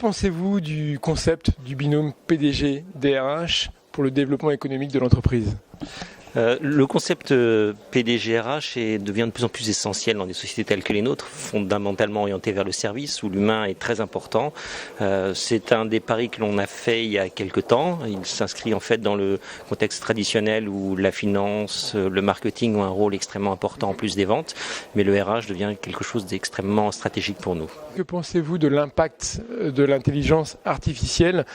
pensez-vous du concept du binôme PDG-DRH pour le développement économique de l'entreprise ? Le concept PDG-RH devient de plus en plus essentiel dans des sociétés telles que les nôtres, fondamentalement orientées vers le service, où l'humain est très important. C'est un des paris que l'on a fait il y a quelque temps. Il s'inscrit en fait dans le contexte traditionnel où la finance, le marketing ont un rôle extrêmement important en plus des ventes, mais le RH devient quelque chose d'extrêmement stratégique pour nous. Que pensez-vous de l'impact de l'intelligence artificielle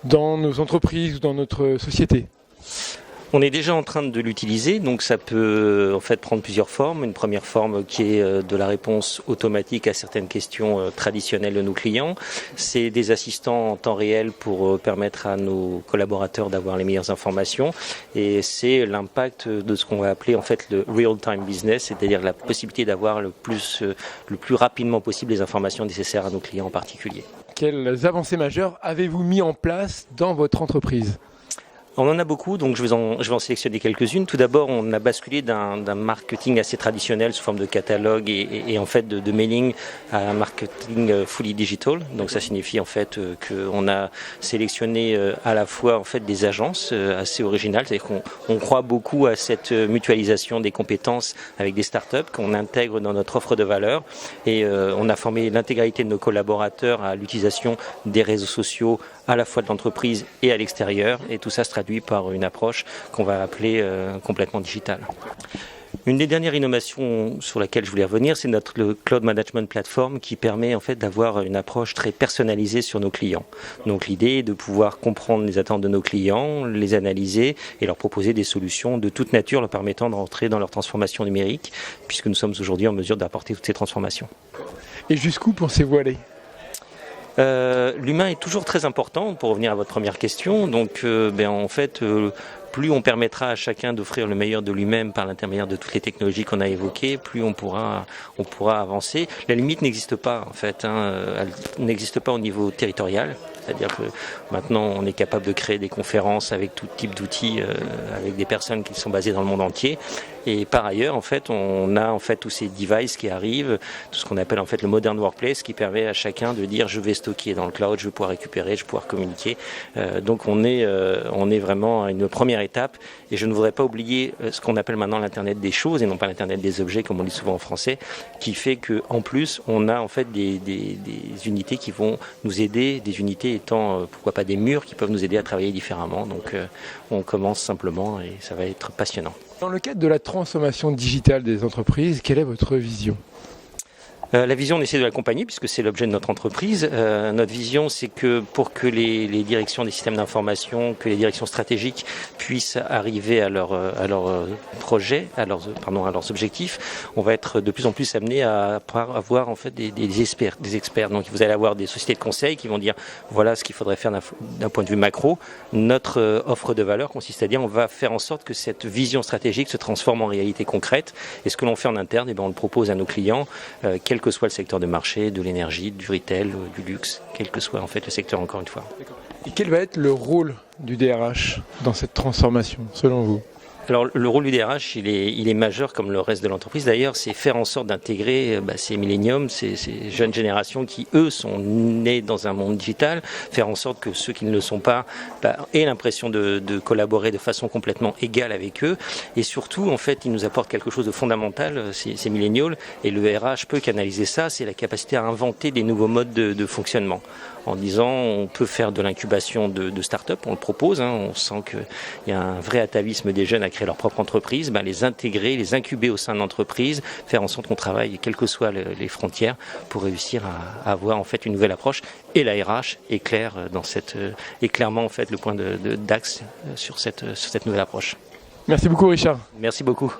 dans nos entreprises ou dans notre société ? On est déjà en train de l'utiliser, donc ça peut en fait prendre plusieurs formes. Une première forme qui est de la réponse automatique à certaines questions traditionnelles de nos clients. C'est des assistants en temps réel pour permettre à nos collaborateurs d'avoir les meilleures informations. Et c'est l'impact de ce qu'on va appeler en fait le real-time business, c'est-à-dire la possibilité d'avoir le plus rapidement possible les informations nécessaires à nos clients en particulier. Quelles avancées majeures avez-vous mis en place dans votre entreprise ? On en a beaucoup, donc je vais en sélectionner quelques-unes. Tout d'abord, on a basculé d'un marketing assez traditionnel sous forme de catalogue et en fait de mailing à un marketing fully digital. Donc ça signifie en fait qu'on a sélectionné à la fois en fait des agences assez originales, c'est-à-dire qu'on croit beaucoup à cette mutualisation des compétences avec des startups qu'on intègre dans notre offre de valeur et on a formé l'intégralité de nos collaborateurs à l'utilisation des réseaux sociaux à la fois de l'entreprise et à l'extérieur, et tout ça se traduit par une approche qu'on va appeler complètement digitale. Une des dernières innovations sur laquelle je voulais revenir, c'est le Cloud Management Platform qui permet en fait d'avoir une approche très personnalisée sur nos clients. Donc l'idée est de pouvoir comprendre les attentes de nos clients, les analyser et leur proposer des solutions de toute nature leur permettant d'entrer dans leur transformation numérique, puisque nous sommes aujourd'hui en mesure d'apporter toutes ces transformations. Et jusqu'où pensez-vous aller ? L'humain est toujours très important, pour revenir à votre première question. Donc, en fait, plus on permettra à chacun d'offrir le meilleur de lui-même par l'intermédiaire de toutes les technologies qu'on a évoquées, plus on pourra avancer. La limite n'existe pas, en fait. Elle n'existe pas au niveau territorial. C'est-à-dire que maintenant, on est capable de créer des conférences avec tout type d'outils, avec des personnes qui sont basées dans le monde entier. Et par ailleurs, en fait, on a en fait tous ces devices qui arrivent, tout ce qu'on appelle en fait le modern workplace, qui permet à chacun de dire je vais stocker dans le cloud, je vais pouvoir récupérer, je vais pouvoir communiquer. Donc on est vraiment à une première étape. Et je ne voudrais pas oublier ce qu'on appelle maintenant l'internet des choses et non pas l'internet des objets, comme on dit souvent en français, qui fait que en plus on a en fait des unités qui vont nous aider, des unités étant pourquoi pas des murs qui peuvent nous aider à travailler différemment. Donc on commence simplement et ça va être passionnant. Dans le cadre de la transformation digitale des entreprises, quelle est votre vision ? La vision, on essaie de l'accompagner puisque c'est l'objet de notre entreprise. Notre vision, c'est que pour que les directions des systèmes d'information, que les directions stratégiques puissent arriver à leurs projets, à leurs objectifs, on va être de plus en plus amené à avoir en fait des experts. Donc vous allez avoir des sociétés de conseil qui vont dire voilà ce qu'il faudrait faire d'un point de vue macro. Notre offre de valeur consiste à dire on va faire en sorte que cette vision stratégique se transforme en réalité concrète. Et ce que l'on fait en interne, on le propose à nos clients, quel que soit le secteur de marché, de l'énergie, du retail, du luxe, quel que soit en fait le secteur encore une fois. Et quel va être le rôle du DRH dans cette transformation, selon vous ? Alors le rôle du DRH, il est majeur comme le reste de l'entreprise. D'ailleurs, c'est faire en sorte d'intégrer ces milléniums, ces jeunes générations qui, eux, sont nés dans un monde digital, faire en sorte que ceux qui ne le sont pas aient l'impression de collaborer de façon complètement égale avec eux. Et surtout, en fait, ils nous apportent quelque chose de fondamental, ces millénials, et le RH peut canaliser ça, c'est la capacité à inventer des nouveaux modes de fonctionnement. En disant on peut faire de l'incubation de start-up, on le propose, on sent qu'il y a un vrai atavisme des jeunes à créer leur propre entreprise, les intégrer, les incuber au sein de l'entreprise, faire en sorte qu'on travaille, quelles que soient les frontières, pour réussir à avoir en fait une nouvelle approche. Et la RH est claire est clairement en fait le point d'axe sur cette nouvelle approche. Merci beaucoup Richard. Merci beaucoup.